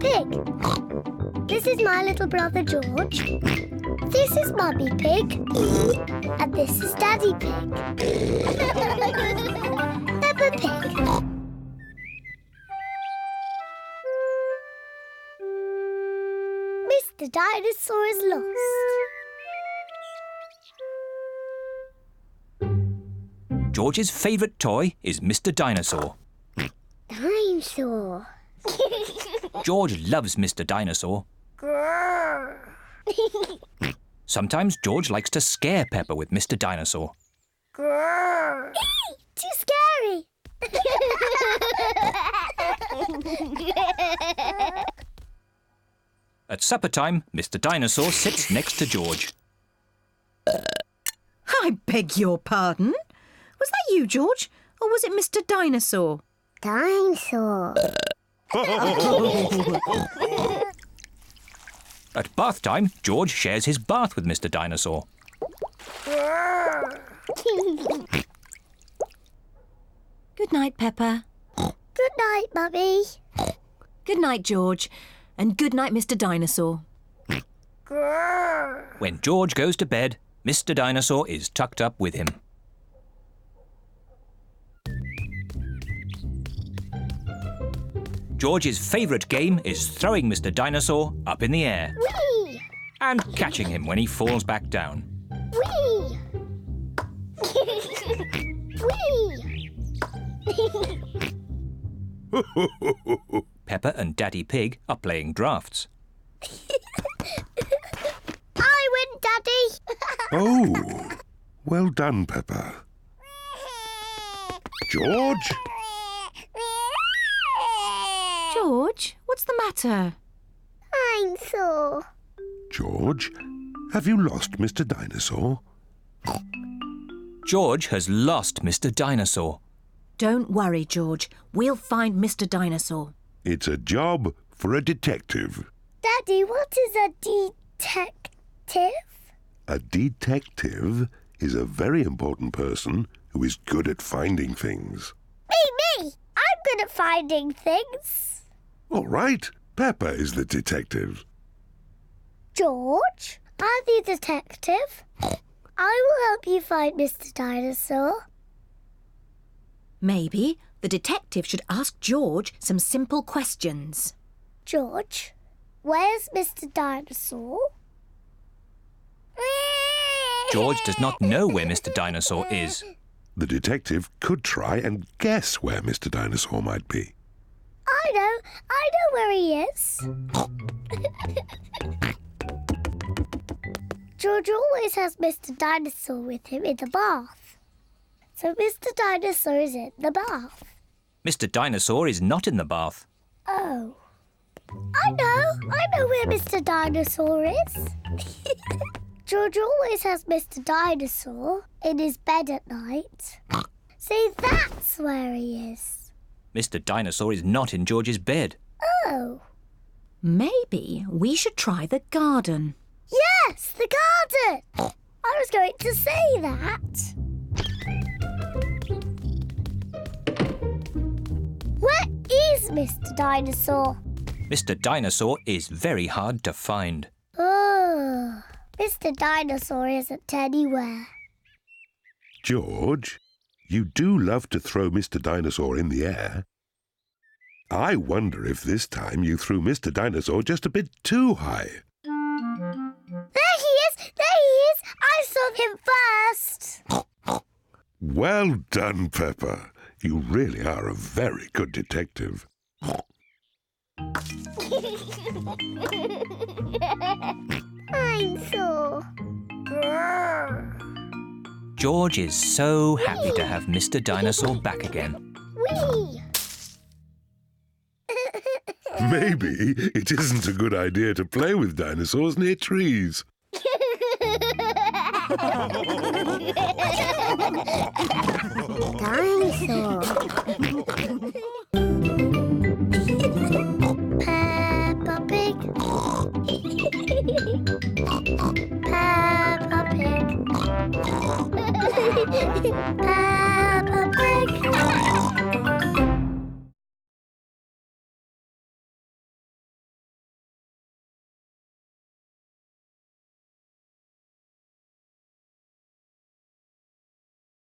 Pig. This is my little brother George. This is Mummy Pig. And this is Daddy Pig. Peppa Pig. Mr. Dinosaur is lost. George's favourite toy is Mr. Dinosaur. Dinosaur. George loves Mr. Dinosaur. Sometimes George likes to scare Peppa with Mr. Dinosaur. Too scary. At supper time, Mr. Dinosaur sits next to George. I beg your pardon? Was that you, George? Or was it Mr. Dinosaur? Dinosaur. At bath time, George shares his bath with Mr. Dinosaur. Good night, Peppa. Good night, Mummy. Good night, George. And good night, Mr. Dinosaur. When George goes to bed, Mr. Dinosaur is tucked up with him. George's favourite game is throwing Mr. Dinosaur up in the air. Whee! And catching him when he falls back down. Whee! Whee! Peppa and Daddy Pig are playing drafts. I win, Daddy! Oh, well done, Peppa. George? George, what's the matter? Dinosaur. George, have you lost Mr. Dinosaur? George has lost Mr. Dinosaur. Don't worry, George. We'll find Mr. Dinosaur. It's a job for a detective. Daddy, what is a detective? A detective is a very important person who is good at finding things. Me! I'm good at finding things. All right, Peppa is the detective. George, I'm the detective. I will help you find Mr. Dinosaur. Maybe the detective should ask George some simple questions. George, where's Mr. Dinosaur? George does not know where Mr. Dinosaur is. The detective could try and guess where Mr. Dinosaur might be. I know where he is. George always has Mr. Dinosaur with him in the bath. So Mr. Dinosaur is in the bath. Mr. Dinosaur is not in the bath. Oh. I know where Mr. Dinosaur is. George always has Mr. Dinosaur in his bed at night. See, that's where he is. Mr. Dinosaur is not in George's bed. Oh. Maybe we should try the garden. Yes, the garden. I was going to say that. Where is Mr. Dinosaur? Mr. Dinosaur is very hard to find. Oh, Mr. Dinosaur isn't anywhere. George, you do love to throw Mr. Dinosaur in the air. I wonder if this time you threw Mr. Dinosaur just a bit too high. There he is! I saw him first. Well done, Peppa. You really are a very good detective. Dinosaur. George is so happy to have Mr. Dinosaur back again. Whee! Maybe it isn't a good idea to play with dinosaurs near trees. Dinosaur.